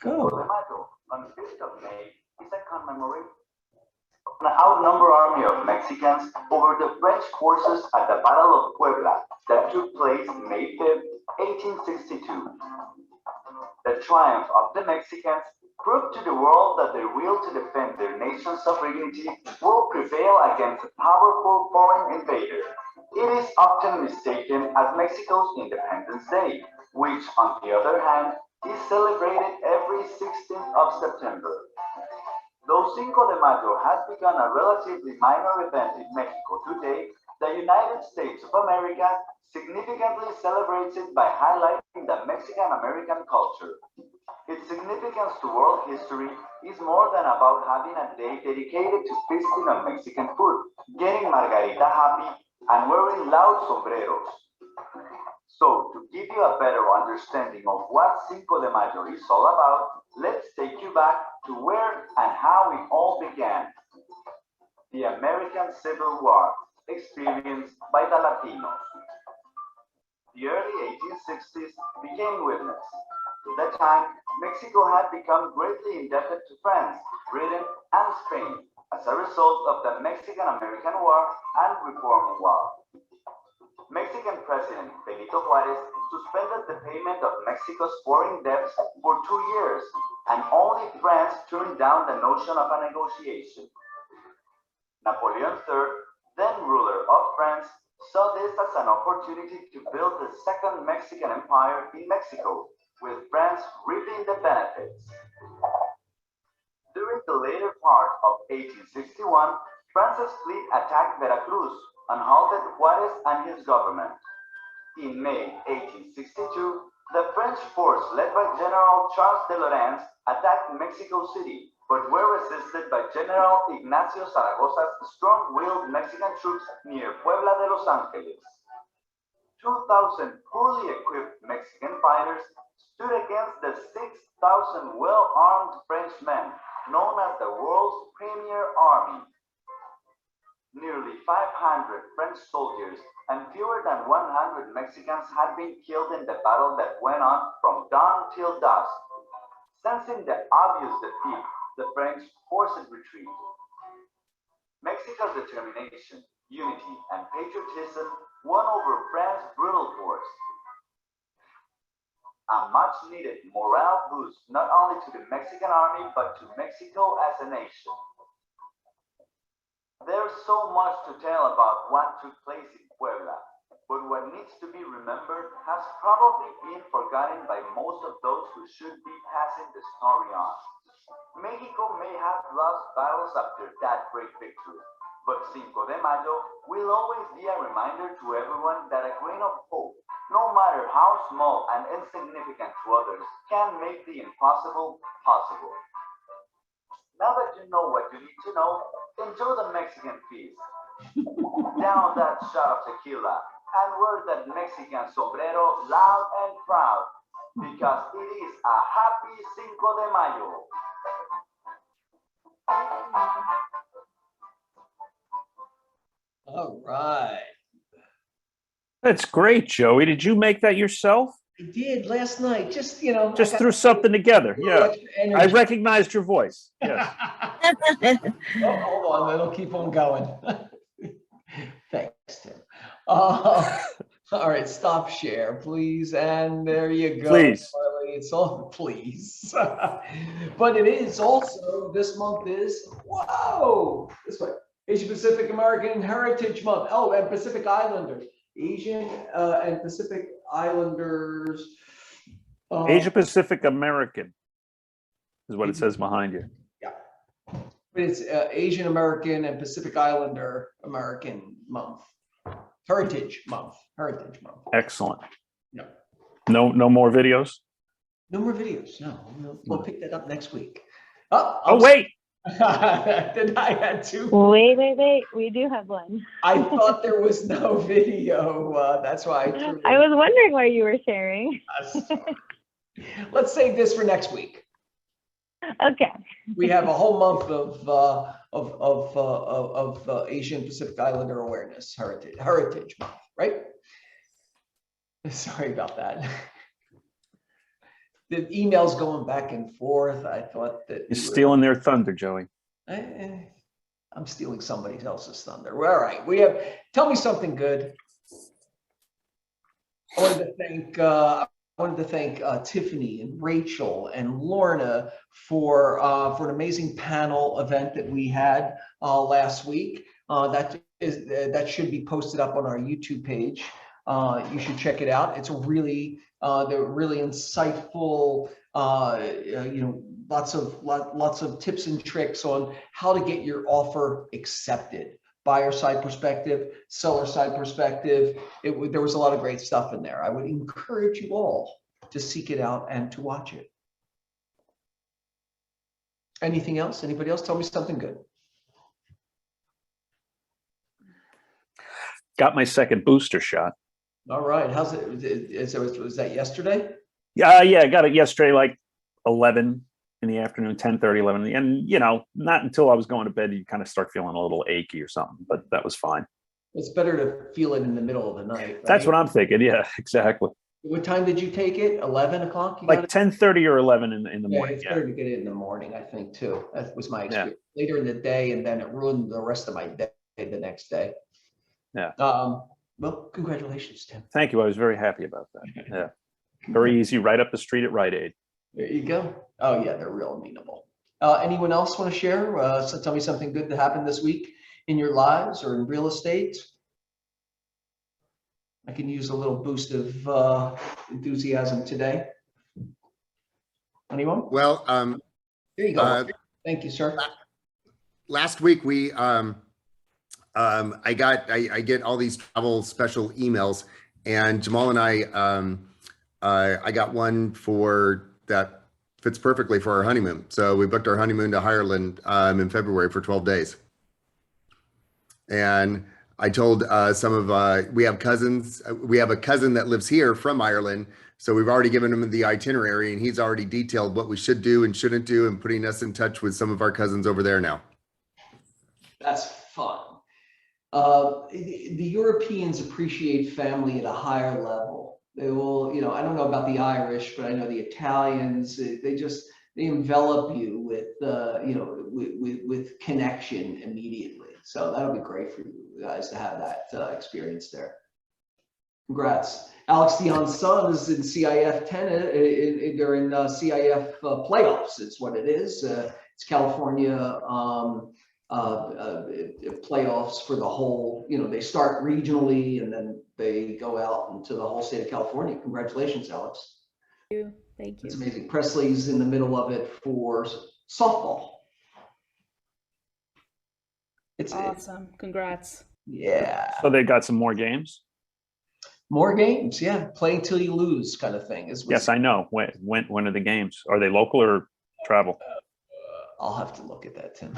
Cinco de Mayo, on 5th of May, is a commemoration of an outnumbered army of Mexicans over the French forces at the Battle of Puebla that took place May 5th, 1862. The triumph of the Mexicans proved to the world that their will to defend their nation's sovereignty will prevail against a powerful foreign invader. It is often mistaken as Mexico's Independence Day, which, on the other hand, is celebrated every 16th of September. Though Cinco de Mayo has become a relatively minor event in Mexico today, the United States of America significantly celebrates it by highlighting the Mexican-American culture. Its significance to world history is more than about having a day dedicated to feasting on Mexican food, getting margarita happy, and wearing loud sombreros. So, to give you a better understanding of what Cinco de Mayo is all about, let's take you back to where and how it all began. The American Civil War, experienced by the Latinos. The early 1860s became witness. At that time, Mexico had become greatly indebted to France, Britain, and Spain as a result of the Mexican-American War and Reform War. Mexican President Benito Juárez suspended the payment of Mexico's foreign debts for 2 years, and only France turned down the notion of a negotiation. Napoleon III, then ruler of France, saw this as an opportunity to build the second Mexican empire in Mexico, with France reaping the benefits. During the later part of 1861, France's fleet attacked Veracruz and halted Juárez and his government. In May 1862, the French force led by General Charles de Lorentz attacked Mexico City, but were resisted by General Ignacio Zaragoza's strong-willed Mexican troops near Puebla de Los Angeles. 2,000 poorly equipped Mexican fighters stood against the 6,000 well-armed Frenchmen, known as the world's premier army. Nearly 500 French soldiers and fewer than 100 Mexicans had been killed in the battle that went on from dawn till dusk. Sensing the obvious defeat, the French forced retreat. Mexico's determination, unity, and patriotism won over France's brutal force. A much-needed morale boost not only to the Mexican army, but to Mexico as a nation. There's so much to tell about what took place in Puebla, but what needs to be remembered has probably been forgotten by most of those who should be passing the story on. Mexico may have lost battles after that great victory, but Cinco de Mayo will always be a reminder to everyone that a grain of hope, no matter how small and insignificant to others, can make the impossible possible. Now that you know what you need to know, enjoy the Mexican feast. Down that shot of tequila and wear that Mexican sombrero loud and proud, because it is a happy Cinco de Mayo. All right. That's great, Joey. Did you make that yourself? I did last night. Just, Just threw something together. Yeah. I recognized your voice. Yes. Oh, hold on. It'll keep on going. Thanks, Tim. All right. Stop share, please. And there you go. Please. Charlie. It's all please. But it is also, this month is, whoa, this way. Asian Pacific American Heritage Month. Oh, and Pacific Islanders. Asian and Pacific Islanders. Asia Pacific American is what it says behind you. Yeah. But it's Asian American and Pacific Islander American Month. Heritage Month. Heritage Month. Excellent. No. No more videos? No more videos. No. We'll pick that up next week. Oh wait. Then I had to. Wait. We do have one. I thought there was no video. That's why I threw it. I was wondering why you were sharing. Let's save this for next week. Okay. We have a whole month of Asian Pacific Islander Awareness Heritage Month, right? Sorry about that. the emails going back and forth. I thought that You're stealing their thunder, Joey. I'm stealing somebody else's thunder. Well, all right, tell me something good. I wanted to thank Tiffany and Rachel and Lorna for an amazing panel event that we had last week. That should be posted up on our YouTube page. You should check it out. It's really they're really insightful. Lots of tips and tricks on how to get your offer accepted. Buyer side perspective, seller side perspective. There was a lot of great stuff in there. I would encourage you all to seek it out and to watch it. Anything else? Anybody else? Tell me something good. Got my second booster shot. All right. How's it? Was that yesterday? Yeah, I got it yesterday, like 11 in the afternoon, 10:30, 11. And, not until I was going to bed, you kind of start feeling a little achy or something, but that was fine. It's better to feel it in the middle of the night. Right? That's what I'm thinking. Yeah, exactly. What time did you take it? 11 o'clock? Like 10:30 or 11 in the morning. It's better to get it in the morning, I think, too. That was my experience. Later in the day, and then it ruined the rest of my day the next day. Yeah. Well, congratulations, Tim. Thank you. I was very happy about that. Yeah. Very easy, right up the street at Rite Aid. There you go. Oh, yeah, they're real amenable. Anyone else want to share? So tell me something good that happened this week in your lives or in real estate. I can use a little boost of enthusiasm today. Anyone? Well, there you go. Thank you, sir. Last week we I get all these travel special emails, and Jamal and I got one for that fits perfectly for our honeymoon. So we booked our honeymoon to Ireland in February for 12 days. And I told we have cousins. We have a cousin that lives here from Ireland. So we've already given him the itinerary, and he's already detailed what we should do and shouldn't do, and putting us in touch with some of our cousins over there now. That's fun. The Europeans appreciate family at a higher level. They will, I don't know about the Irish, but I know the Italians, they envelop you with, with connection immediately. So that'll be great for you guys to have that experience there. Congrats. Alex Dion's son is in CIF 10. They're in CIF playoffs. It's what it is. It's California playoffs for the whole, they start regionally and then they go out into the whole state of California. Congratulations, Alex. Thank you. It's amazing. Presley's in the middle of it for softball. It's awesome. Congrats. Yeah. So they got some more games? More games, yeah. Play until you lose kind of thing. Yes, I know. When are the games? Are they local or travel? I'll have to look at that, Tim.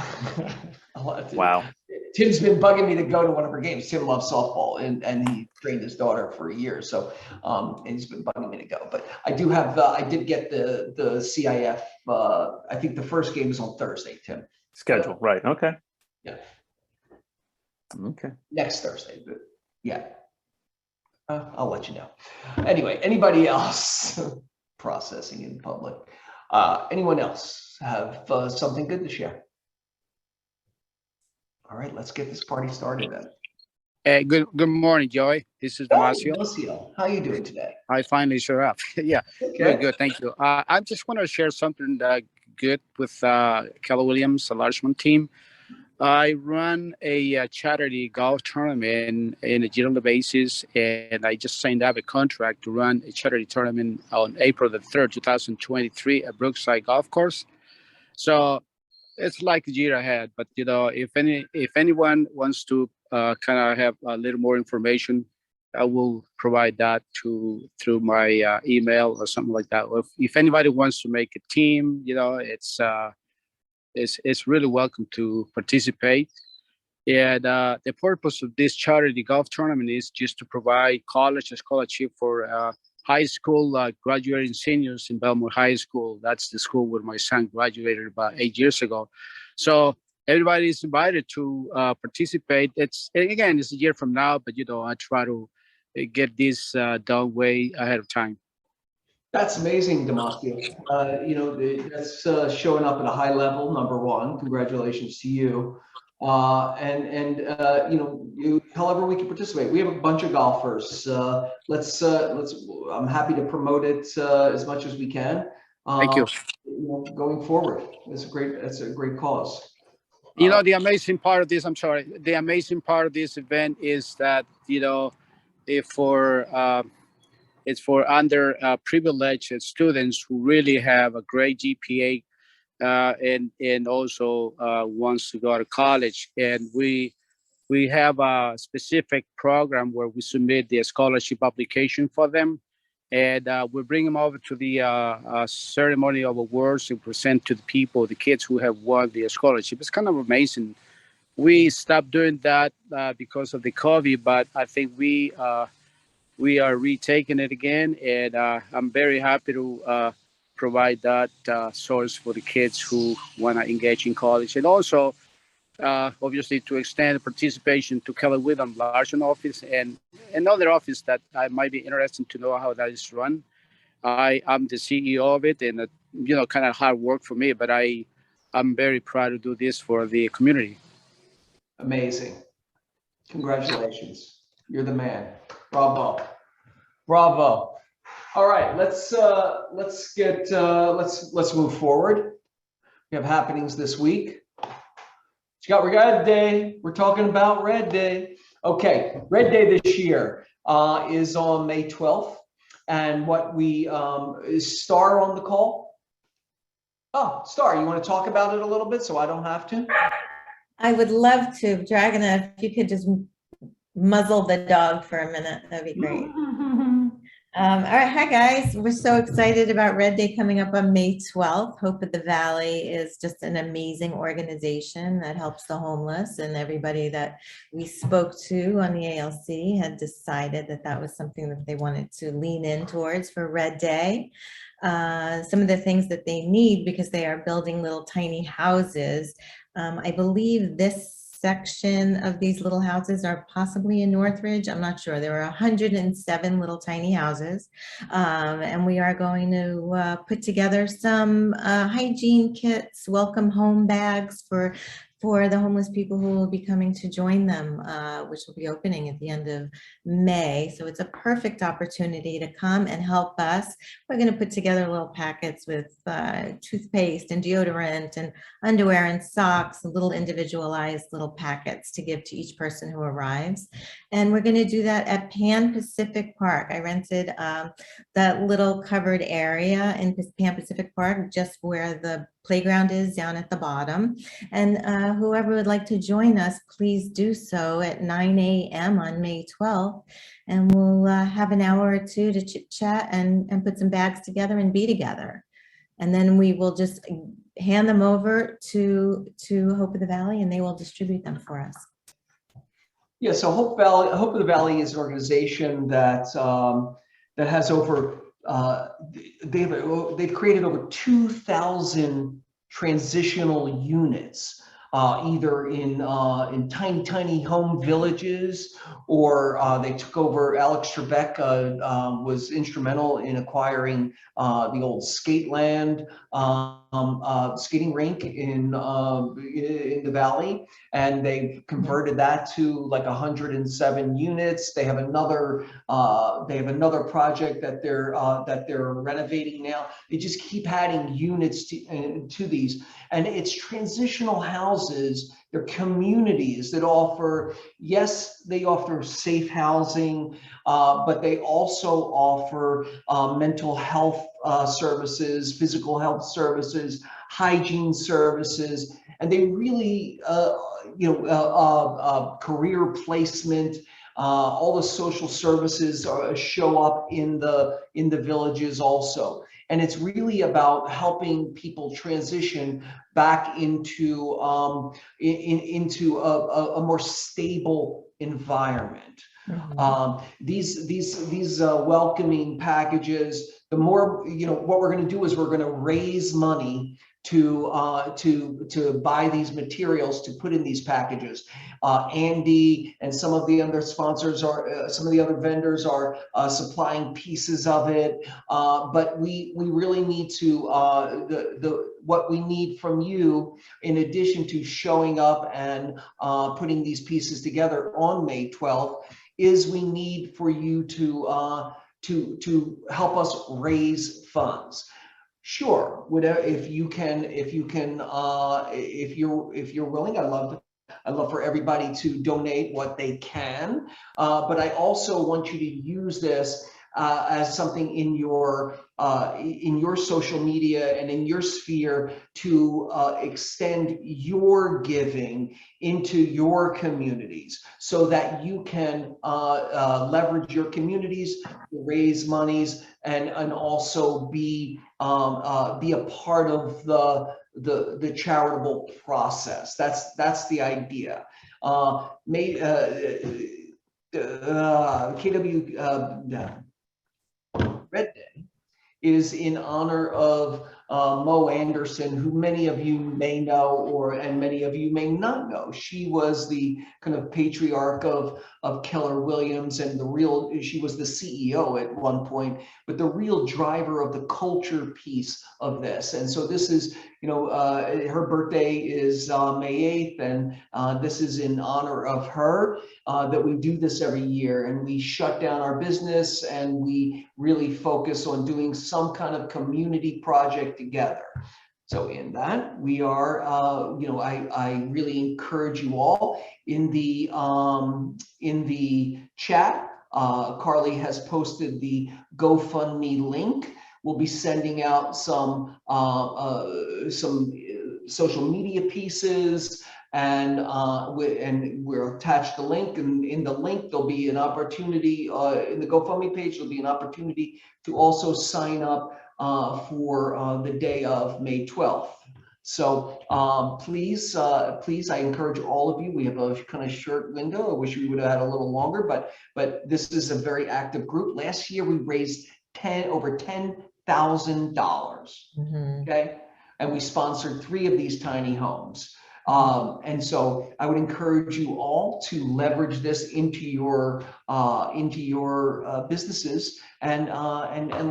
Wow. Tim's been bugging me to go to one of her games. Tim loves softball, and he trained his daughter for a year. So, and he's been bugging me to go. But I do have, I did get the CIF. I think the first game is on Thursday, Tim. Schedule, right? Okay. Yeah. Okay. Next Thursday, but yeah. I'll let you know. Anyway, anybody else processing in public? Anyone else have something good to share? All right, let's get this party started then. Good morning, Joey. This is Damasio. Damasio, how are you doing today? I finally showed up. Yeah, okay. Very good. Thank you. I just want to share something good with Keller Williams, the Larchmont team. I run a charity golf tournament in a yearly basis, and I just signed up a contract to run a charity tournament on April the 3rd, 2023 at Brookside Golf Course. So it's like a year ahead, but if anyone wants to kind of have a little more information, I will provide that through my email or something like that. If anybody wants to make a team, it's really welcome to participate. And the purpose of this charity golf tournament is just to provide college scholarship for high school graduating seniors in Belmore High School. That's the school where my son graduated about 8 years ago. So everybody is invited to participate. It's a year from now, but I try to get this done way ahead of time. That's amazing, Damasio. That's showing up at a high level, number one. Congratulations to you. However we can participate. We have a bunch of golfers. I'm happy to promote it as much as we can. Thank you. Going forward, that's a great cause. The amazing part of this, I'm sorry, the amazing part of this event is that, if it's for underprivileged students who really have a great GPA and also wants to go to college. And we have a specific program where we submit the scholarship application for them. And we bring them over to the ceremony of awards to present to the kids who have won the scholarship. It's kind of amazing. We stopped doing that because of the COVID, but I think we are retaking it again. And I'm very happy to provide that source for the kids who want to engage in college. And also, obviously, to extend participation to Keller Williams Larchmont office and another office that I might be interested to know how that is run. I'm the CEO of it, and kind of hard work for me, but I'm very proud to do this for the community. Amazing. Congratulations. You're the man. Bravo. Bravo. All right, let's move forward. We have happenings this week. We got Red Day. We're talking about Red Day. Okay, Red Day this year is on May 12th. And what is Star on the call? Oh, Star, you want to talk about it a little bit so I don't have to? I would love to. Dragona, if you could just muzzle the dog for a minute, that'd be great. All right, hi guys. We're so excited about Red Day coming up on May 12th. Hope of the Valley is just an amazing organization that helps the homeless, and everybody that we spoke to on the ALC had decided that that was something that they wanted to lean in towards for Red Day. Some of the things that they need, because they are building little tiny houses. I believe this section of these little houses are possibly in Northridge. I'm not sure. There are 107 little tiny houses. And we are going to put together some hygiene kits, welcome home bags for the homeless people who will be coming to join them, which will be opening at the end of May. So it's a perfect opportunity to come and help us. We're going to put together little packets with toothpaste and deodorant and underwear and socks, little individualized little packets to give to each person who arrives. And we're going to do that at Pan Pacific Park. I rented that little covered area in Pan Pacific Park, just where the playground is down at the bottom. And whoever would like to join us, please do so at 9 a.m. on May 12th. And we'll have an hour or two to chit chat and put some bags together and be together. And then we will just hand them over to Hope of the Valley, and they will distribute them for us. Yeah, so Hope of the Valley is an organization that has over they've created over 2,000 transitional units, either in tiny home villages, or they took over. Alex Trebek was instrumental in acquiring the old Skateland skating rink in the valley, and they've converted that to like 107 units. They have another project that they're renovating now. They just keep adding units to these, and it's transitional houses. They're communities that offer, yes, they offer safe housing, but they also offer mental health services, physical health services, hygiene services, and they really, career placement, all the social services show up in the villages also. And it's really about helping people transition back into a more stable environment. Mm-hmm. These welcoming packages. The more, what we're going to do is we're going to raise money to buy these materials to put in these packages. Andy and some of the other sponsors are, some of the other vendors are supplying pieces of it. But we really need to, what we need from you, in addition to showing up and putting these pieces together on May 12th, is we need for you to help us raise funds. Sure, whatever, if you're willing, I'd love for everybody to donate what they can, but I also want you to use this as something in your social media and in your sphere to extend your giving into your communities, so that you can leverage your communities to raise monies and also be a part of the charitable process. That's the idea. Red Day is in honor of Mo Anderson, who many of you may know, and many of you may not know. She was the kind of patriarch of Keller Williams, and she was the CEO at one point, but the real driver of the culture piece of this. And so this is, her birthday is May 8th, and this is in honor of her, that we do this every year, and we shut down our business and we really focus on doing some kind of community project together. So in that, we are, I really encourage you all in the chat. Carly has posted the GoFundMe link. We'll be sending out some social media pieces, and we'll attach the link, and in the link there'll be an opportunity, in the GoFundMe page there'll be an opportunity to also sign up for the day of May 12th. So please, I encourage all of you. We have a kind of short window. I wish we would have had a little longer, but this is a very active group. Last year we raised over $10,000. Okay, and we sponsored 3 of these tiny homes. And so I would encourage you all to leverage this into your businesses, and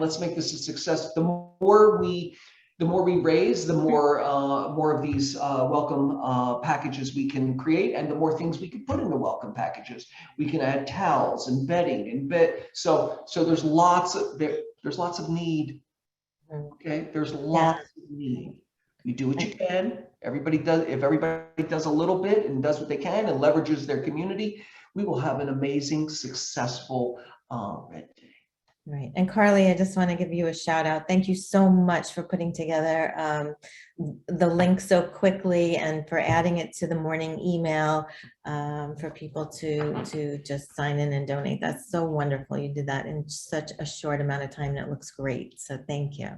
let's make this a success. The more we raise, the more of these welcome packages we can create, and the more things we can put in the welcome packages. We can add towels and bedding and so there's lots of need. Okay, there's lots of need. You do what you can. Everybody does. If everybody does a little bit and does what they can and leverages their community, we will have an amazing, successful Red Day. Right. And Carly, I just want to give you a shout out. Thank you so much for putting together the link so quickly, and for adding it to the morning email for people to just sign in and donate. That's so wonderful. You did that in such a short amount of time, and it looks great. So thank you.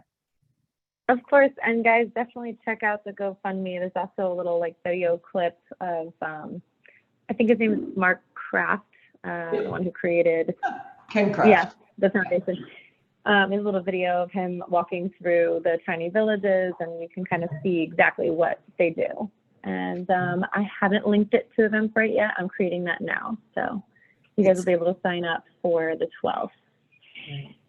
Of course, and guys, definitely check out the GoFundMe. There's also a little video clip of, I think his name is Mark Kraft, the one who created Ken Kraft. Yeah, the foundation. There's a little video of him walking through the tiny villages, and you can kind of see exactly what they do. And I haven't linked it to Eventbrite yet. I'm creating that now. So you guys will be able to sign up for the 12th.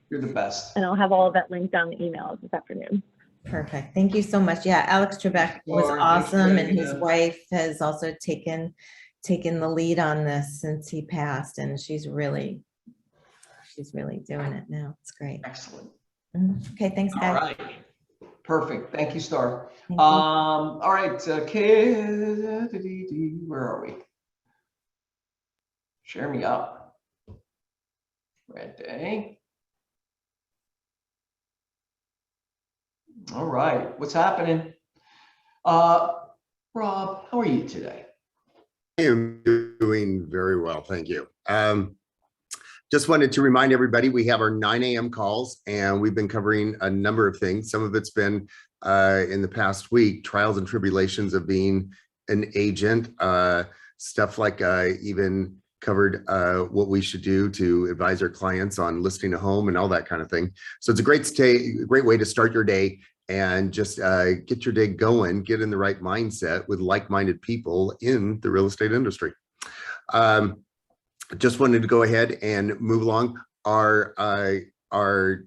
You're the best. And I'll have all of that linked on the email this afternoon. Perfect. Thank you so much. Yeah, Alex Trebek was awesome, and his wife has also taken the lead on this since he passed, and she's really doing it now. It's great. Excellent. Okay, thanks, guys. All right. Perfect. Thank you, Star. Thank you. All right, where are we? Share me up. Red Day. All right, what's happening? Rob, how are you today? I am doing very well, thank you. Just wanted to remind everybody, we have our 9 a.m. calls, and we've been covering a number of things. Some of it's been in the past week, trials and tribulations of being an agent, stuff like even covered what we should do to advise our clients on listing a home and all that kind of thing. So it's a great way to start your day. and just get your day going, get in the right mindset with like-minded people in the real estate industry. Just wanted to go ahead and move along. Our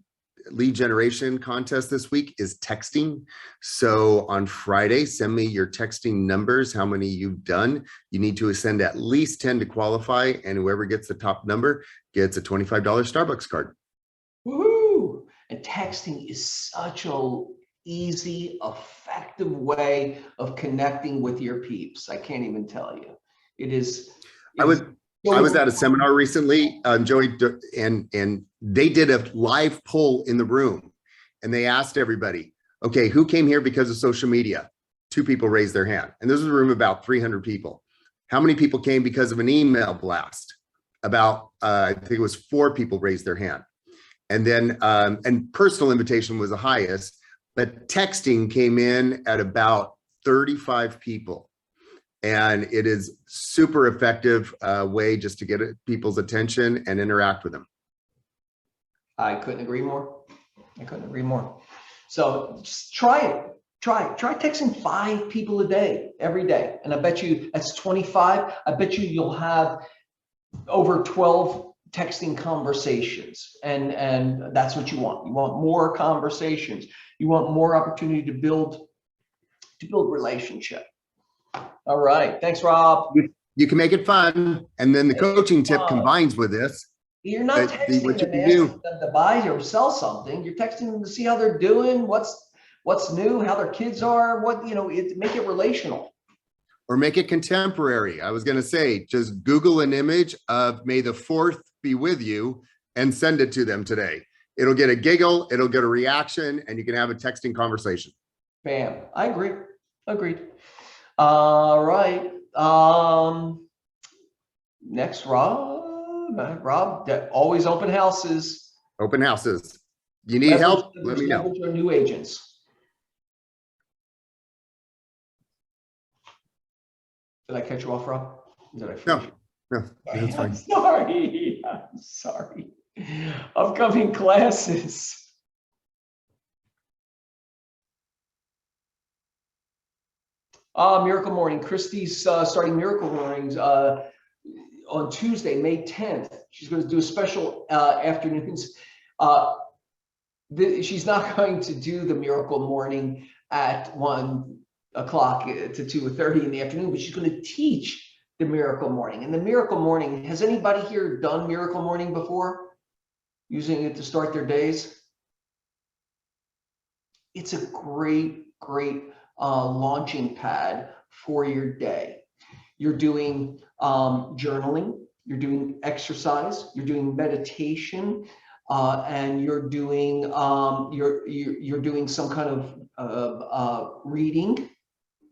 lead generation contest this week is texting. So on Friday, send me your texting numbers, how many you've done. You need to send at least 10 to qualify, and whoever gets the top number gets a $25 Starbucks card. Woohoo! And texting is such a easy, effective way of connecting with your peeps. I can't even tell you. It is. I was at a seminar recently, Joey, and they did a live poll in the room, and they asked everybody, okay, who came here because of social media? 2 people raised their hand, and this was a room of about 300 people. How many people came because of an email blast? About, I think it was 4 people raised their hand. And then, and personal invitation was the highest, but texting came in at about 35 people. And it is super effective way just to get people's attention and interact with them. I couldn't agree more. I couldn't agree more. So just try it. Try texting 5 people a day, every day. And I bet you that's 25. I bet you'll have over 12 texting conversations. And that's what you want. You want more conversations. You want more opportunity to build relationship. All right. Thanks, Rob. You can make it fun. And then the coaching tip combines with this. You're not texting them to ask them to buy or sell something. You're texting them to see how they're doing, what's new, how their kids are, make it relational. Or make it contemporary. I was going to say, just Google an image of "May the 4th be with you" and send it to them today. It'll get a giggle, it'll get a reaction, and you can have a texting conversation. Bam. I agree. Agreed. All right. Next, Rob, always open houses. Open houses. You need help? Let me know. Or new agents. Did I catch you off, Rob? No, that's fine. I'm sorry. Upcoming classes. Miracle Morning. Christy's starting Miracle Mornings on Tuesday, May 10th. She's going to do a special afternoons. She's not going to do the Miracle Morning at 1 o'clock to 2:30 in the afternoon, but she's going to teach the Miracle Morning. And the Miracle Morning, has anybody here done Miracle Morning before? Using it to start their days? It's a great launching pad for your day. You're doing journaling, you're doing exercise, you're doing meditation, and you're doing you're doing some kind of reading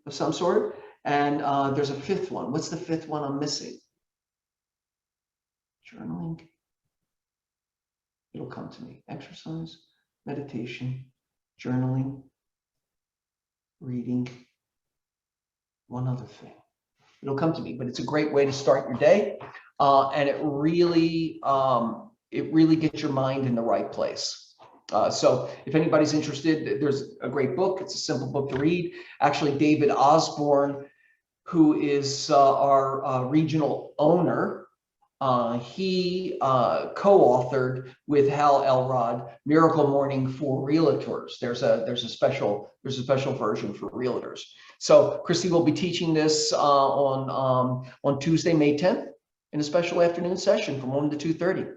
of some sort. And there's a 5th one. What's the 5th one I'm missing? Journaling. It'll come to me. Exercise, meditation, journaling, reading, one other thing. It'll come to me, but it's a great way to start your day, and it really gets your mind in the right place. So if anybody's interested, there's a great book. It's a simple book to read. Actually, David Osborne, who is our regional owner, he co-authored with Hal Elrod Miracle Morning for Realtors. There's a special version for Realtors. So Christy will be teaching this on Tuesday, May 10th, in a special afternoon session from 1 to 2:30.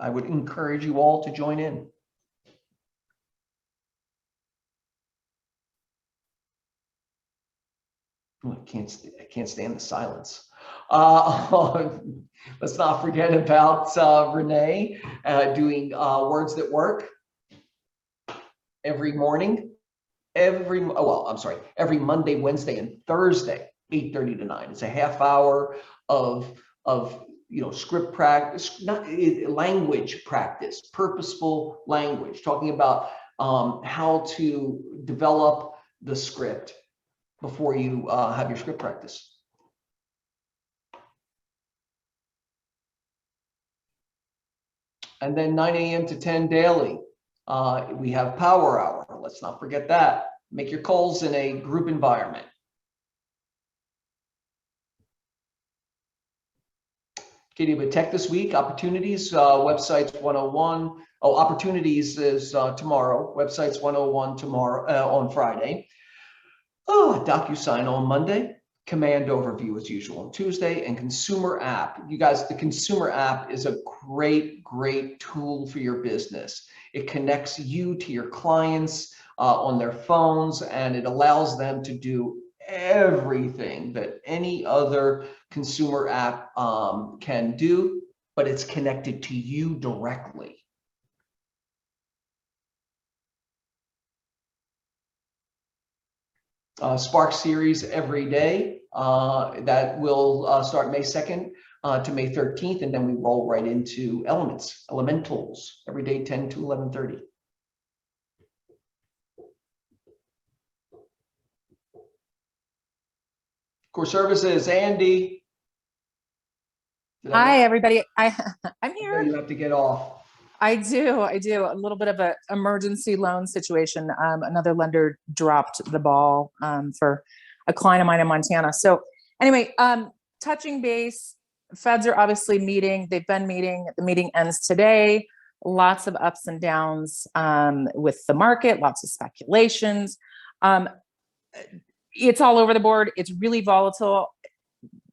I would encourage you all to join in. Oh, I can't stand the silence. Let's not forget about Renee doing Words That Work every morning, every Monday, Wednesday, and Thursday, 8:30 to 9. It's a half hour of script practice, language practice, purposeful language, talking about how to develop the script before you have your script practice. And then 9 a.m. to 10 daily, We have Power Hour. Let's not forget that. Make your calls in a group environment. Katie, but Tech This Week, Opportunities, Websites 101. Oh, Opportunities is tomorrow. Websites 101 tomorrow, on Friday. Oh, DocuSign on Monday. Command Overview as usual on Tuesday, and Consumer App. You guys, the Consumer App is a great, great tool for your business. It connects you to your clients on their phones, and it allows them to do everything that any other consumer app can do, but it's connected to you directly. Spark series every day. That will start May 2nd to May 13th, and then we roll right into elementals, every day 10 to 11:30. Core Services, Andy. Hi, everybody. I'm here. You have to get off. I do. A little bit of an emergency loan situation. Another lender dropped the ball for a client of mine in Montana. So anyway, touching base, Feds are obviously meeting. They've been meeting. The meeting ends today. Lots of ups and downs with the market, lots of speculations. It's all over the board. It's really volatile.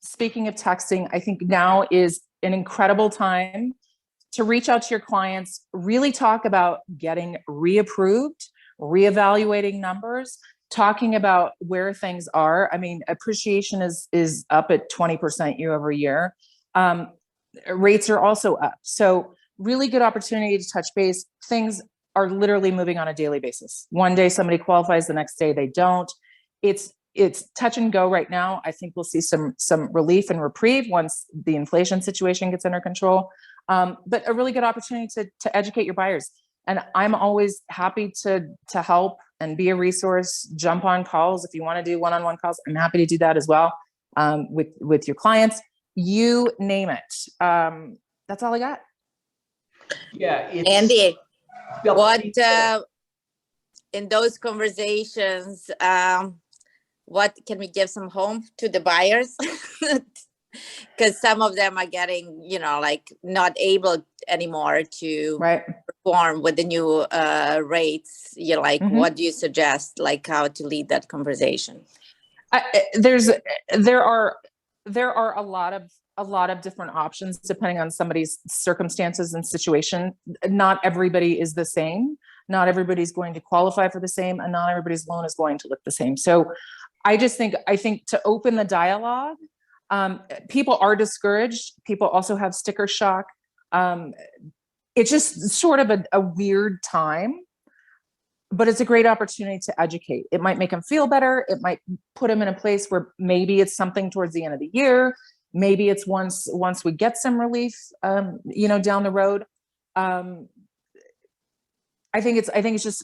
Speaking of texting, I think now is an incredible time to reach out to your clients, really talk about getting reapproved, reevaluating numbers, talking about where things are. I mean, appreciation is up at 20% year over year. Rates are also up. So really good opportunity to touch base. Things are literally moving on a daily basis. One day somebody qualifies, the next day they don't. It's touch and go right now. I think we'll see some relief and reprieve once the inflation situation gets under control. But a really good opportunity to educate your buyers. And I'm always happy to help and be a resource, jump on calls. If you want to do one-on-one calls, I'm happy to do that as well with your clients. You name it. That's all I got. Yeah. Andy, what in those conversations, what can we give some hope to the buyers? Because some of them are getting, like not able anymore to perform with the new rates. You're like, what do you suggest, like how to lead that conversation? There are a lot of different options depending on somebody's circumstances and situation. Not everybody is the same. Not everybody's going to qualify for the same, and not everybody's loan is going to look the same. So I think to open the dialogue, people are discouraged. People also have sticker shock. It's just sort of a weird time, but it's a great opportunity to educate. It might make them feel better. It might put them in a place where maybe it's something towards the end of the year. Maybe it's once we get some relief, down the road. I think it's just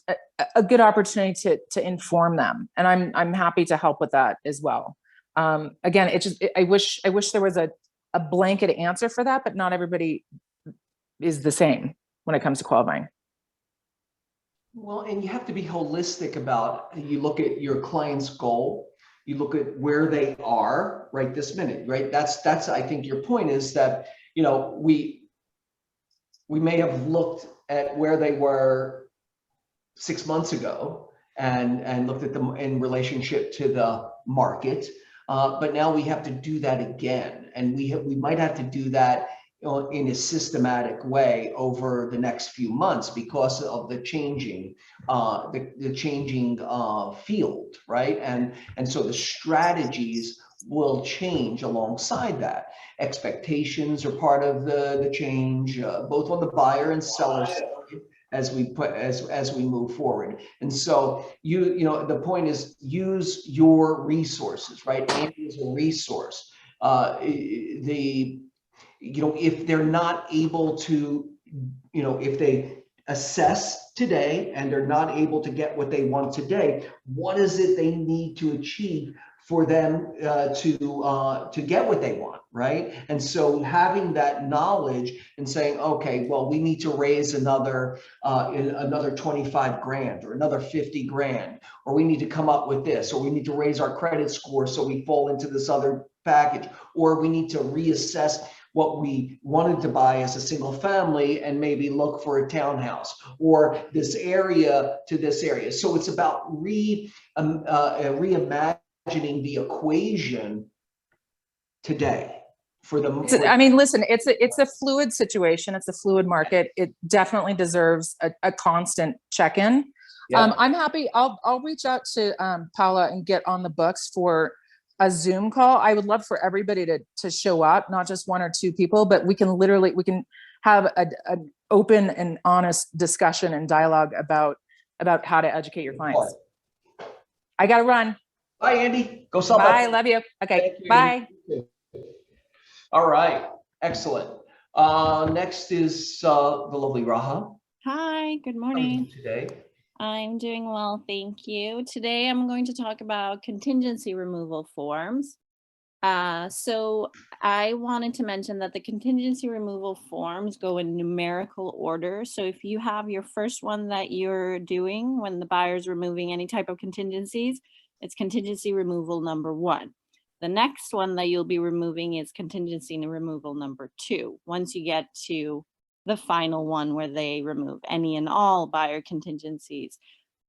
a good opportunity to inform them, and I'm happy to help with that as well. Again, I wish there was a blanket answer for that, but not everybody is the same when it comes to qualifying. Well, and you have to be holistic about, you look at your client's goal, you look at where they are right this minute, right? That's I think your point is that, we may have looked at where they were 6 months ago and looked at them in relationship to the market. But now we have to do that again. And we might have to do that in a systematic way over the next few months because of the changing field, right? And so the strategies will change alongside that. Expectations are part of the change, both on the buyer and seller side as we move forward. And so the point is, use your resources, right? Andy is a resource. If they're not able to, if they assess today and they're not able to get what they want today, what is it they need to achieve for them to get what they want, right? And so having that knowledge and saying, okay, well, we need to raise another 25 grand or another 50 grand, or we need to come up with this, or we need to raise our credit score so we fall into this other package, or we need to reassess what we wanted to buy as a single family and maybe look for a townhouse, or this area to this area. So it's about reimagining the equation today for the. I mean, listen, it's a fluid situation. It's a fluid market. It definitely deserves a constant check-in. Yeah. I'm happy. I'll reach out to Paula and get on the books for a Zoom call. I would love for everybody to show up, not just one or two people, but we can have an open and honest discussion and dialogue about how to educate your clients. I gotta run. Bye, Andy. Go sell. Bye. Love you. Okay. You, bye. All right. Excellent. Next is the lovely Raha. Hi. Good How are you morning. today? I'm doing well, thank you. Today I'm going to talk about contingency removal forms. So I wanted to mention that the contingency removal forms go in numerical order. So if you have your first one that you're doing when the buyer's removing any type of contingencies, it's contingency removal number 1. The next one that you'll be removing is contingency removal number 2. Once you get to the final one where they remove any and all buyer contingencies.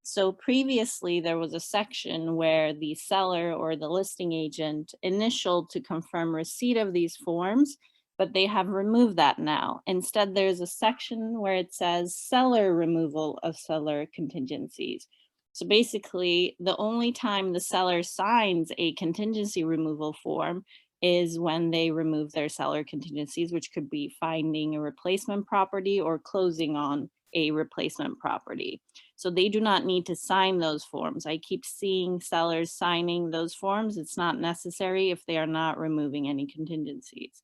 So previously there was a section where the seller or the listing agent initialed to confirm receipt of these forms, but they have removed that now. Instead, there's a section where it says seller removal of seller contingencies. So basically, the only time the seller signs a contingency removal form is when they remove their seller contingencies, which could be finding a replacement property or closing on a replacement property. So they do not need to sign those forms. I keep seeing sellers signing those forms. It's not necessary if they are not removing any contingencies.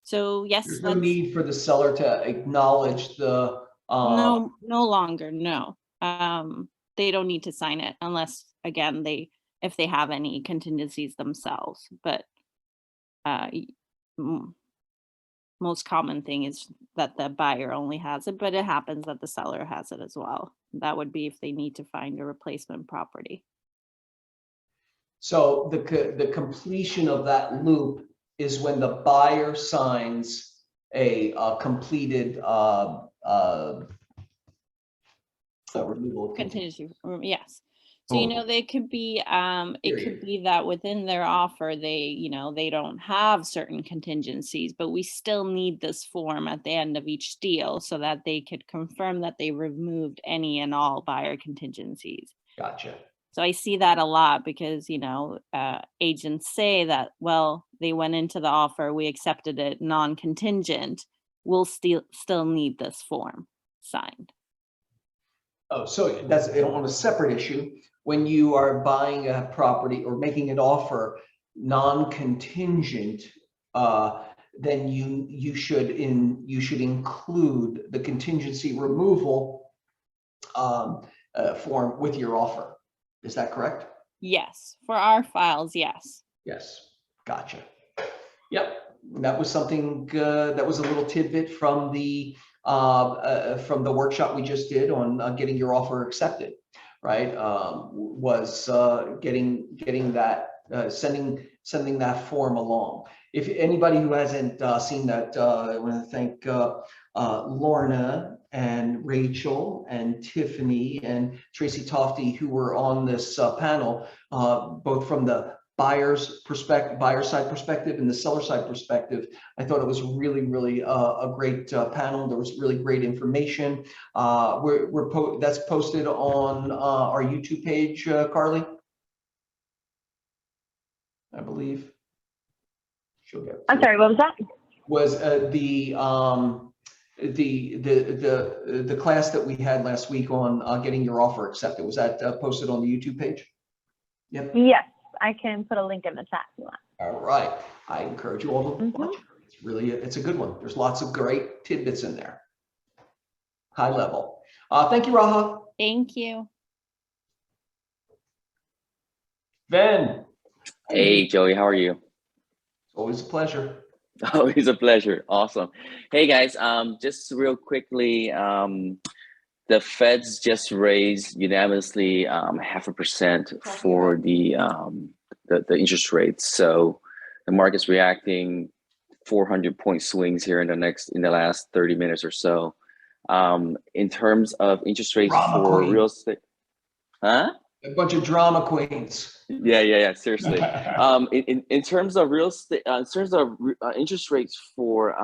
So yes, there's no need for the seller to acknowledge the. No longer, no. They don't need to sign it unless, again, if they have any contingencies themselves. But most common thing is that the buyer only has it, but it happens that the seller has it as well. That would be if they need to find a replacement property. So the completion of that loop is when the buyer signs a completed removal contingency. Yes. So, they could be, it could be that within their offer, they don't have certain contingencies, but we still need this form at the end of each deal so that they could confirm that they removed any and all buyer contingencies. Gotcha. So I see that a lot because, agents say that, well, they went into the offer, we accepted it non-contingent, we'll still need this form signed. Oh, so that's on a separate issue. When you are buying a property or making an offer non-contingent, then you should include the contingency removal form with your offer. Is that correct? Yes, for our files, yes. Yes, gotcha. Yep, that was something that was a little tidbit from the workshop we just did on getting your offer accepted, right? Was getting that sending that form along. If anybody who hasn't seen that, I want to thank Lorna and Rachel and Tiffany and Tracy Tofty, who were on this panel, both from the buyer side perspective and the seller side perspective. I thought it was really a great panel. There was really great information. That's posted on our YouTube page, Carly, I believe. She'll get. I'm sorry, what was that? Was the class that we had last week on getting your offer accepted. Was that posted on the YouTube page? Yep. Yes, I can put a link in the chat if you want. All right. I encourage you all to watch it. It's a good one. There's lots of great tidbits in there. High level. Thank you, Raha. Thank you. Ben. Hey, Joey, how are you? It's always a pleasure. Always a pleasure. Awesome. Hey guys, just real quickly, the Feds just raised unanimously 0.5% for the interest rates. So the market's reacting 400-point swings here in the last 30 minutes or so. In terms of interest rates Drama for queen. real estate, huh? A bunch of drama queens. Yeah. Seriously, in terms of real estate, in terms of interest rates for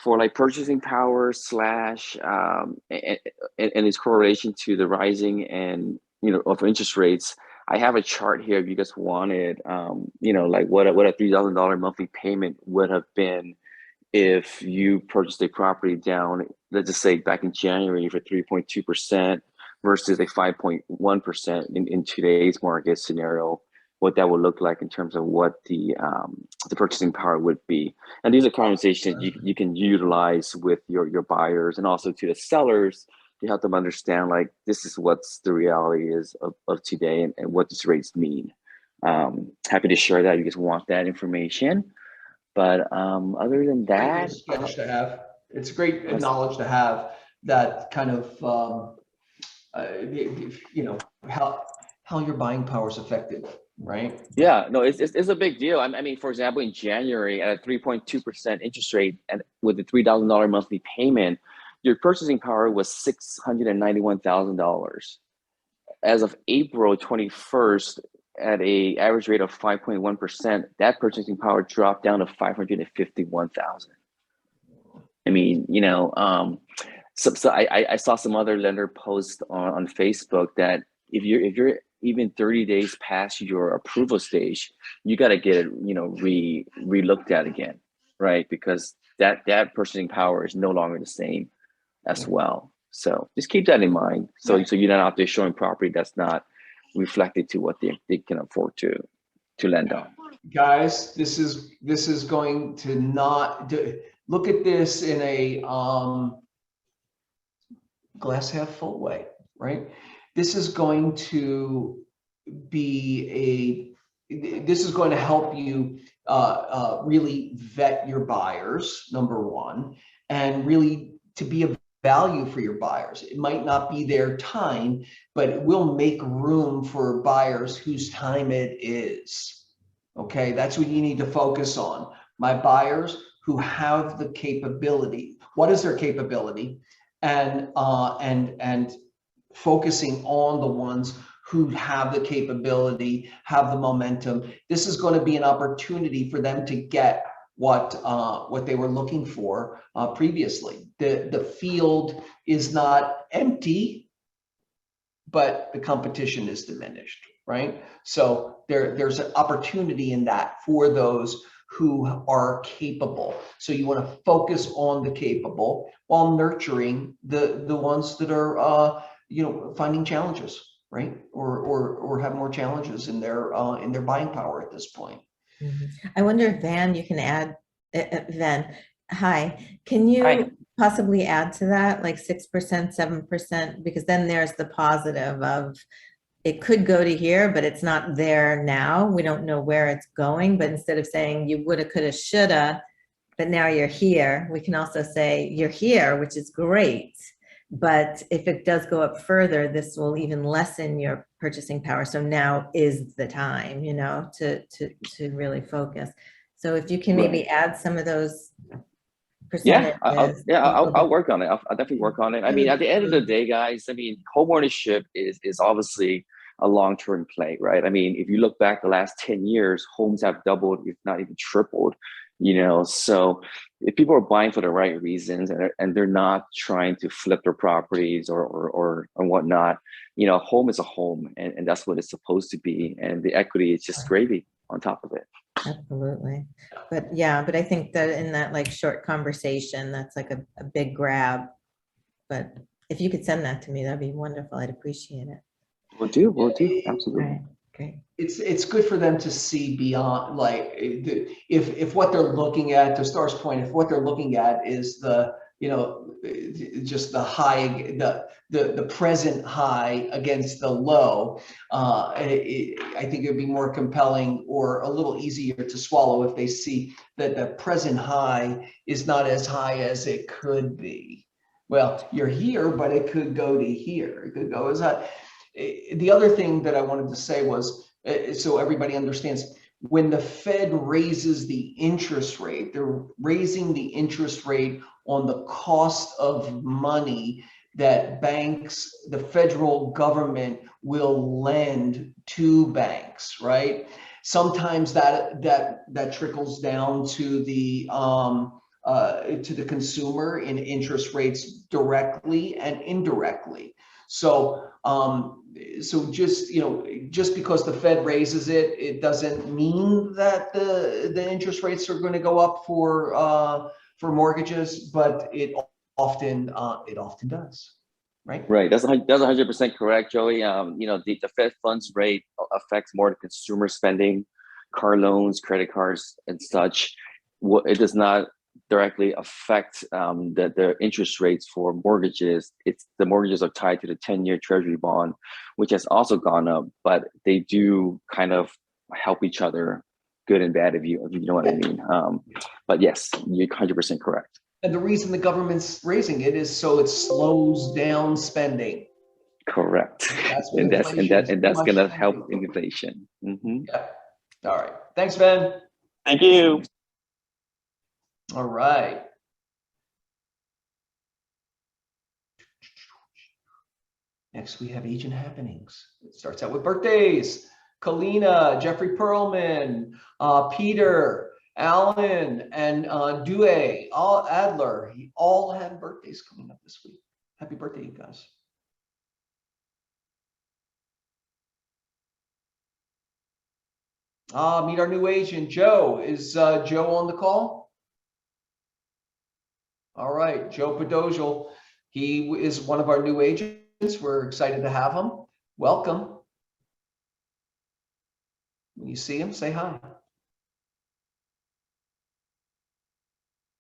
like purchasing power slash and its correlation to the rising and of interest rates. I have a chart here if you guys wanted. Like what a $3,000 monthly payment would have been if you purchased a property down, let's just say back in January for 3.2% versus a 5.1% in today's market scenario, what that would look like in terms of what the purchasing power would be. And these are conversations you can utilize with your buyers and also to the sellers to help them understand, like, this is what's the reality is of today and what these rates mean. Happy to share that if you guys want that information. But other than that, sketch to have. It's great knowledge to have, that kind of how your buying power is affected, right? Yeah, no, it's a big deal. I mean, for example, in January at a 3.2% interest rate and with a $3,000 monthly payment, your purchasing power was $691,000. As of April 21st, at a average rate of 5.1%, that purchasing power dropped down to 551,000. I mean, so I saw some other lender post on Facebook that if you're even 30 days past your approval stage, you got to get it, re-looked at again, right? Because that purchasing power is no longer the same as well. So just keep that in mind. So you're not out there showing property that's not reflected to what they can afford to lend on. Guys, this is going to not look at this in a glass half full way, right? This is going to help you really vet your buyers, number one, and really to be a value for your buyers. It might not be their time, but it will make room for buyers whose time it is. Okay, that's what you need to focus on. My buyers who have the capability. What is their capability? And focusing on the ones who have the capability, have the momentum. This is going to be an opportunity for them to get what they were looking for previously. The field is not empty, but the competition is diminished, right? So there's an opportunity in that for those who are capable. So you want to focus on the capable while nurturing the ones that are finding challenges, right? Or have more challenges in their buying power at this point. I wonder if Van, you can add, Van, hi, can you possibly add to that, like 6%, 7%? Because then there's the positive of it could go to here, but it's not there now. We don't know where it's going, but instead of saying you woulda, coulda, shoulda, but now you're here, we can also say you're here, which is great. But if it does go up further, this will even lessen your purchasing power. So now is the time, to really focus. So if you can maybe add some of those percentages. I'll work on it. I'll definitely work on it. I mean, at the end of the day, guys, I mean, homeownership is obviously a long-term play, right? I mean, if you look back the last 10 years, homes have doubled, if not even tripled. So if people are buying for the right reasons and they're not trying to flip their properties or whatnot, home is a home and that's what it's supposed to be. And the equity is just gravy on top of it. Absolutely. But I think that in that like short conversation, that's like a big grab. But if you could send that to me, that'd be wonderful. I'd appreciate it. We'll do. Absolutely. Right. Great. It's good for them to see beyond, like, if what they're looking at, to Star's point, if what they're looking at is the just the high, the present high against the low. I think it would be more compelling or a little easier to swallow if they see that the present high is not as high as it could be. Well, you're here, but it could go to here. It could go as high. The other thing that I wanted to say was, so everybody understands, when the Fed raises the interest rate, they're raising the interest rate on the cost of money that banks, the federal government will lend to banks, right? Sometimes that trickles down to the consumer in interest rates directly and indirectly. So just because the Fed raises it, it doesn't mean that the interest rates are going to go up for mortgages, but it often does, right? Right. That's 100% correct, Joey. The Fed funds rate affects more the consumer spending, car loans, credit cards, and such. It does not directly affect the interest rates for mortgages. The mortgages are tied to the 10-year Treasury bond, which has also gone up, but they do kind of help each other, good and bad, if you know what I mean. But yes, you're 100% correct. And the reason the government's raising it is so it slows down spending. Correct. That's and that's going to help inflation. Mm-hmm. Yeah. All right. Thanks, Ben. Thank you. All right. Next, we have Agent Happenings. It starts out with birthdays. Kalina, Jeffrey Perlman, Peter, Alan, and Due, all Adler. All have birthdays coming up this week. Happy birthday, you guys. Meet our new agent, Joe. Is Joe on the call? All right, Joe Podosial. He is one of our new agents. We're excited to have him. Welcome. When you see him, say hi.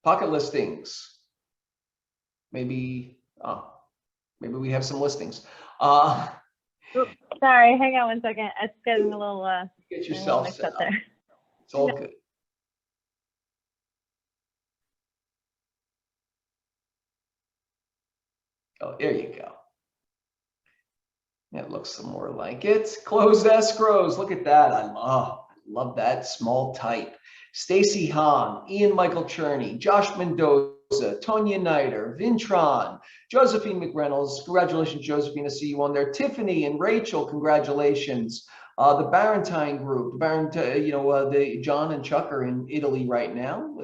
Pocket listings. Maybe we have some listings. Oops, sorry, hang on one second. It's getting a little get yourself set up there. It's all good. Oh, there you go. That looks some more like it. Closed escrows. Look at that. I love that small type. Stacy Hahn, Ian Michael Cherney, Josh Mendoza, Tonya Nider, Vintron, Josephine McReynolds. Congratulations, Josephine. I see you on there. Tiffany and Rachel, congratulations. The Barentine Group, the John and Chuck are in Italy right now.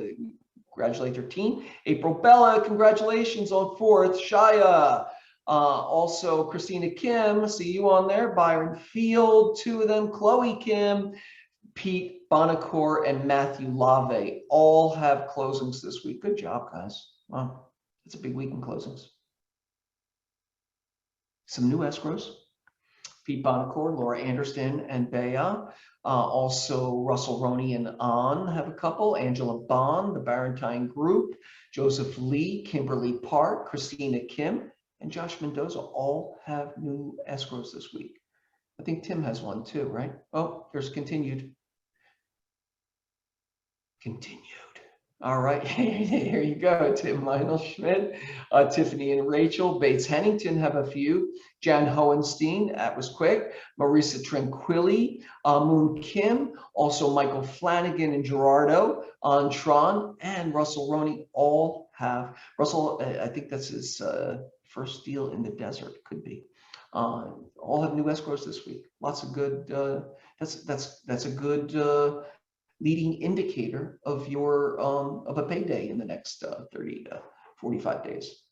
Congratulate your team. April Bella, congratulations on 4th. Shia. Also, Christina Kim, see you on there. Byron Field, 2 of them. Chloe Kim, Pete Bonacore, and Matthew Lave all have closings this week. Good job, guys. Wow, it's a big week in closings. Some new escrows. Pete Bonacore, Laura Anderson, and Bea. Also, Russell Roney and An have a couple. Angela Bond, the Barentine Group. Joseph Lee, Kimberly Park, Christina Kim, and Josh Mendoza all have new escrows this week. I think Tim has one too, right? Oh, there's continued. Continued. All right, here you go. Tim Lionel Schmidt, Tiffany and Rachel. Bates Hennington have a few. Jan Hohenstein, that was quick. Marisa Tranquilli, Moon Kim, also Michael Flanagan and Gerardo, Antron, and Russell Roney all have. Russell, I think that's his first deal in the desert, could be. All have new escrows this week. Lots of good. That's a good leading indicator of your of a payday in the next 30 to 45 days.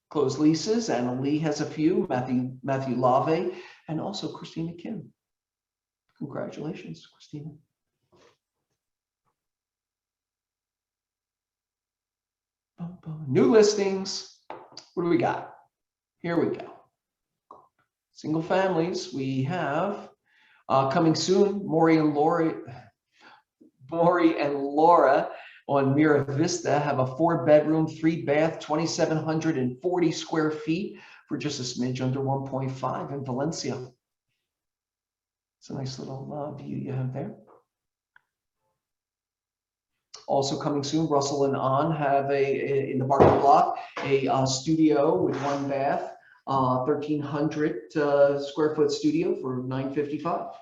Closed leases. Anna Lee has a few. Matthew Lave, and also Christina Kim. Congratulations, Christina. New listings. What do we got? Here we go. Single families. We have coming soon. Maury and Lori. Maury and Laura on Mira Vista have a 4-bedroom, 3-bath, 2,740 square feet for just a smidge under 1.5 in Valencia. It's a nice little view you have there. Also coming soon, Russell and On have in the parking lot, a studio with 1 bath, 1,300 square foot studio for $955.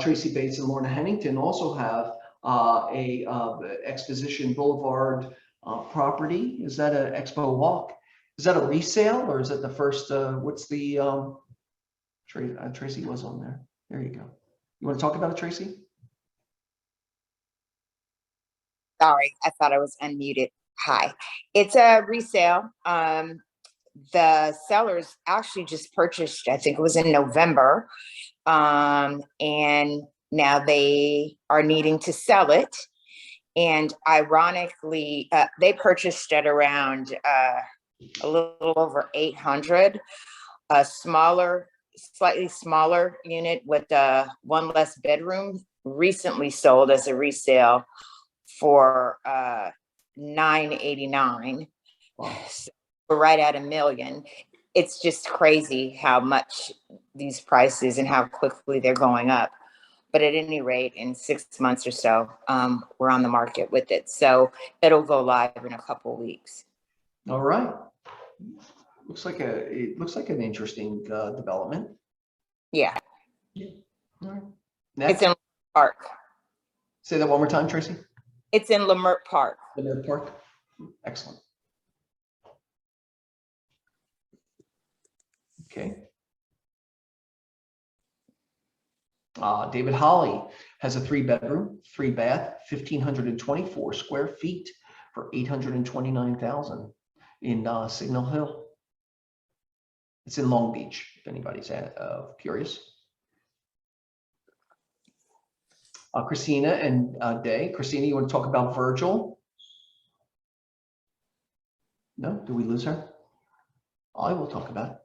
Tracy Bates and Lorna Hennington also have a Exposition Boulevard property. Is that an Expo Walk? Is that a resale or is that the first? What's the Tracy was on there? There you go. You want to talk about it, Tracy? Sorry, I thought I was unmuted. Hi, it's a resale. The sellers actually just purchased, I think it was in November. And now they are needing to sell it. And ironically, they purchased it around a little over 800, a slightly smaller unit with 1 less bedroom recently sold as a resale for $989. Wow. So we're right at $1 million. It's just crazy how much these prices and how quickly they're going up. But at any rate, in 6 months or so, we're on the market with it. So it'll go live in a couple of weeks. All right. It looks like an interesting development. Yeah. All right. It's in Park. Say that one more time, Tracy. It's in Lamert Park. Lamert Park. Excellent. Okay. David Holly has a 3-bedroom, 3-bath, 1,524 square feet for $829,000 in Signal Hill. It's in Long Beach, if anybody's curious. Christina and Day. Christina, you want to talk about Virgil? No? Did we lose her? I will talk about it.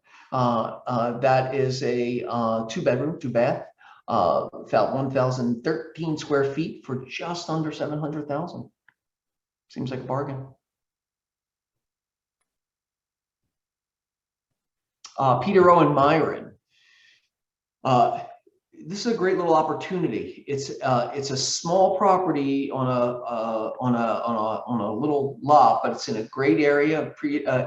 That is a 2-bedroom, 2-bath, about 1,013 square feet for just under $700,000. Seems like a bargain. Peter Owen Myron. This is a great little opportunity. It's a small property on a little lot, but it's in a great area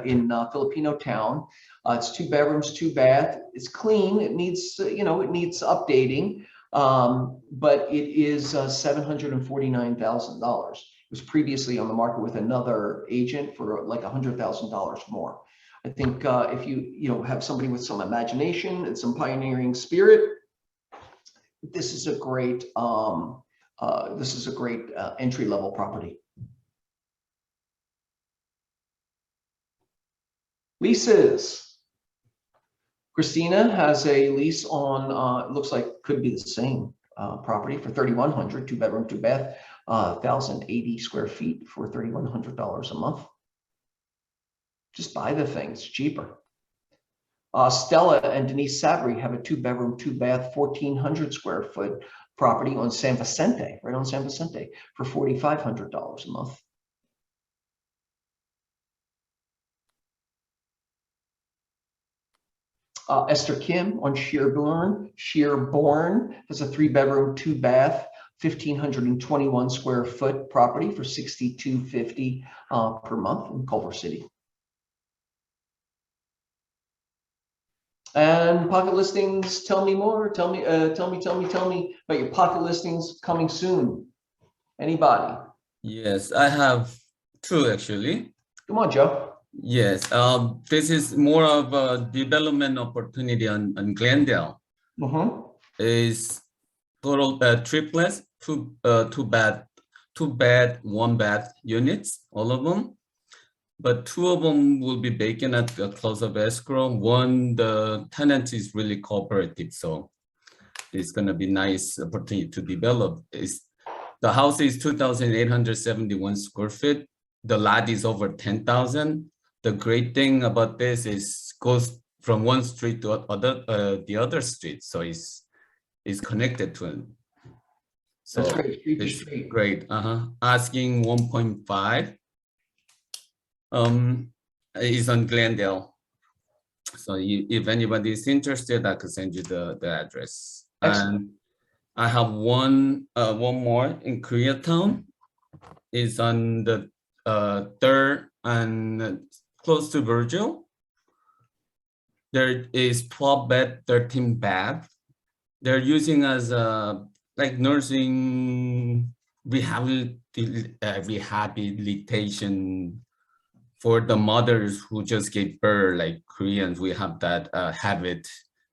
in Filipino town. It's 2 bedrooms, 2-bath. It's clean. It needs it needs updating, but it is $749,000. It was previously on the market with another agent for like $100,000 more. I think if you have somebody with some imagination and some pioneering spirit, this is a great entry-level property. Leases. Christina has a lease on, it looks like could be the same property for 3,100, 2-bedroom, 2-bath, 1,080 square feet for $3,100 a month. Just buy the thing, it's cheaper. Stella and Denise Sabri have a 2-bedroom, 2-bath, 1,400 square foot property on San Vicente, right on San Vicente, for $4,500 a month. Esther Kim on Shearborn has a 3-bedroom, 2-bath, 1,521 square foot property for $6,250 per month in Culver City. And pocket listings, tell me more. Tell me about your pocket listings coming soon. Anybody? Yes, I have 2 actually. Come on, Joe. Yes, this is more of a development opportunity on Glendale. Is total triplets, 2 bed, 1-bath units, all of them. But 2 of them will be vacant at the close of escrow. One, the tenant is really cooperative, so it's going to be nice opportunity to develop. The house is 2,871 square feet. The lot is over 10,000. The great thing about this is goes from one street to the other street, so it's connected to it. So That's great. Street to it's street. great. Asking 1.5. Is on Glendale. So if anybody is interested, I could send you the address. Excellent. And I have one more in Koreatown. Is on the 3rd and close to Virgil. There is 12 bed, 13 bath. They're using as like nursing rehabilitation for the mothers who just gave birth. Like Koreans, we have that habit.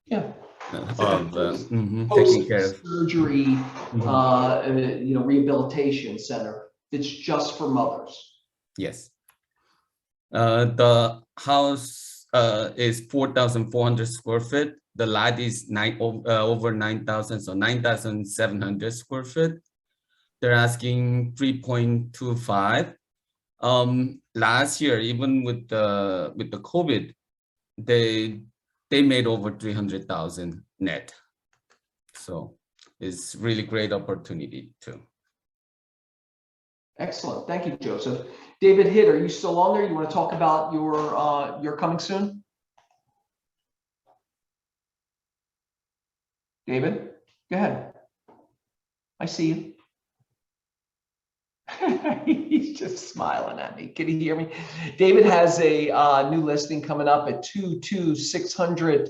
Yeah. Of taking care of surgery, rehabilitation center. It's just for mothers. Yes. The house is 4,400 square feet. The lot is over 9,000, so 9,700 square feet. They're asking 3.25. Last year, even with the COVID, they made over 300,000 net. So it's really great opportunity too. Excellent. Thank you, Joseph. David Hitt, are you still on there? You want to talk about your coming soon? David, go ahead. I see you. He's just smiling at me. Can you hear me? David has a new listing coming up at 22600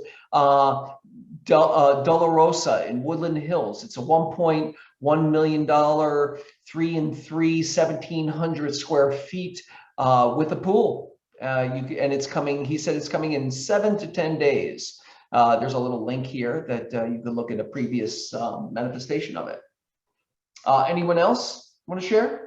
Dolorosa in Woodland Hills. It's a $1.1 million, 3 and 3, 1,700 square feet with a pool. And it's coming, he said it's coming in 7 to 10 days. There's a little link here that you can look at a previous manifestation of it. Anyone else want to share?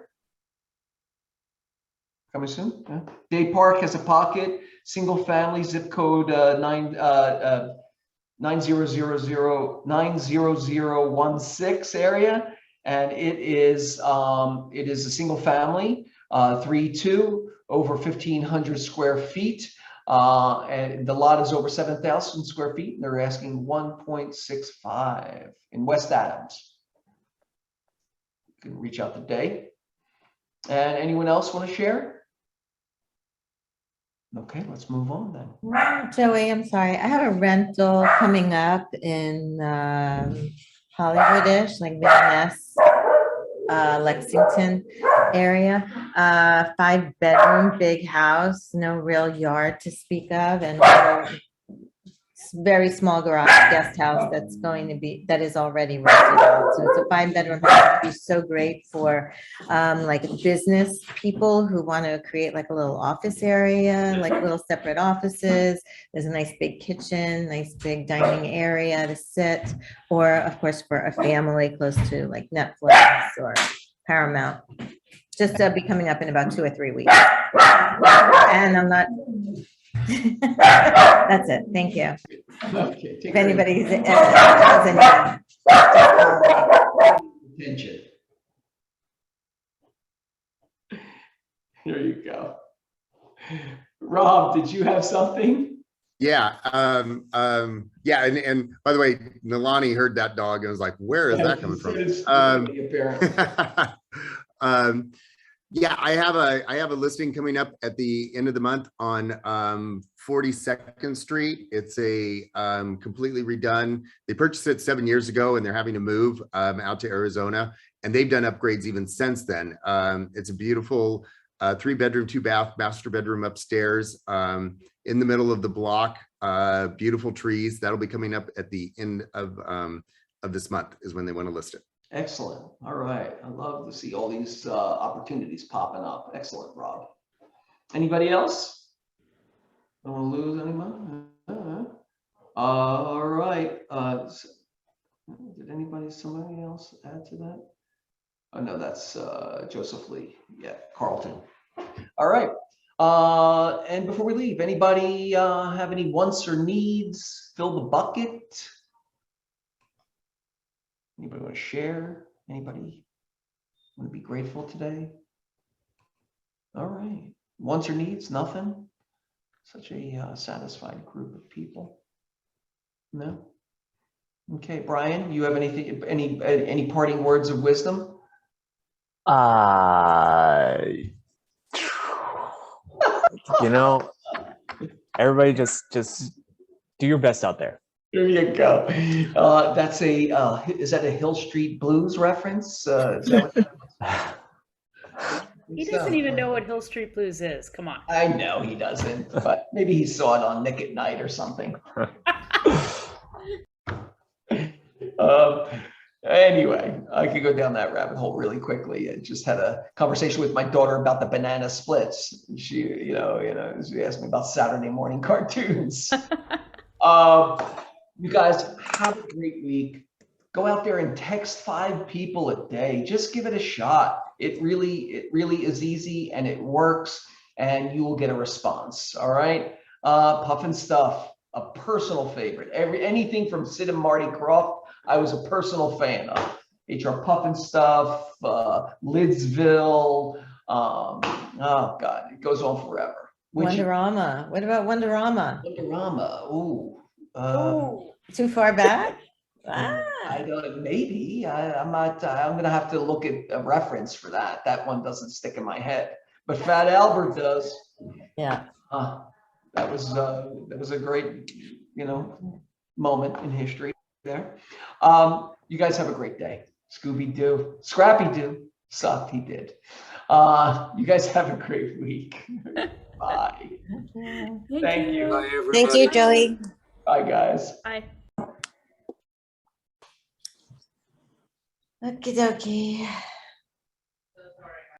Coming soon. Yeah. Day Park has a pocket, single family, zip code 90016 area, and it is a single family, 3-2, over 1,500 square feet, and the lot is over 7,000 square feet, and they're asking 1.65 in West Adams. You can reach out today. And anyone else want to share? Okay, let's move on then. Joey, I'm sorry. I have a rental coming up in Hollywoodish, like Van Ness, Lexington area. 5-bedroom, big house, no real yard to speak of, and very small garage guest house that is already rented out. So it's a 5-bedroom house. It'd be so great for like business people who want to create like a little office area, like little separate offices. There's a nice big kitchen, nice big dining area to sit, or of course for a family close to like Netflix or Paramount. Just be coming up in about 2 or 3 weeks. And I'm not. That's it. Thank you. Okay. If anybody has any attention. There you go. Rob, did you have something? Yeah. Yeah. And by the way, Nalani heard that dog and was like, where is that coming from? Yeah, I have a listing coming up at the end of the month on 42nd Street. It's a completely redone. They purchased it 7 years ago, and they're having to move out to Arizona, and they've done upgrades even since then. It's a beautiful 3-bedroom, 2-bath, master bedroom upstairs in the middle of the block. Beautiful trees. That'll be coming up at the end of this month is when they want to list it. Excellent. All right. I love to see all these opportunities popping up. Excellent, Rob. Anybody else? Don't want to lose anyone? All right. Did somebody else add to that? Oh, no, that's Joseph Lee. Yeah, Carlton. All right. And before we leave, anybody have any wants or needs? Fill the bucket. Anybody want to share? Anybody want to be grateful today? All right. Wants or needs? Nothing? Such a satisfied group of people. No? Okay, Brian, you have anything, any parting words of wisdom? You know, everybody just do your best out there. There you go. That's is that a Hill Street Blues reference? Is that what He doesn't even know what Hill Street Blues is. Come on. I know he doesn't, but maybe he saw it on Nick at Night or something. Anyway, I could go down that rabbit hole really quickly. I just had a conversation with my daughter about the banana splits. She, she asked me about Saturday morning cartoons. You guys have a great week. Go out there and text 5 people a day. Just give it a shot. It really is easy and it works, and you will get a response. All right. Puffin Stuff, a personal favorite. Anything from Sid and Marty Krofft, I was a personal fan of. HR Puffin Stuff, Lidsville. Oh God, it goes on forever. Wonderama. What about Wonderama? Wonderama. Ooh. Too far back? I don't. Maybe I'm not. I'm gonna have to look at a reference for that. That one doesn't stick in my head, but Fat Albert does. Yeah. That was a great, moment in history there. You guys have a great day. Scooby Doo, Scrappy Doo sucked. He did. You guys have a great week. Bye. Thank you. Bye, everybody. Thank you, Joey. Bye, guys. Bye. Okie dokie.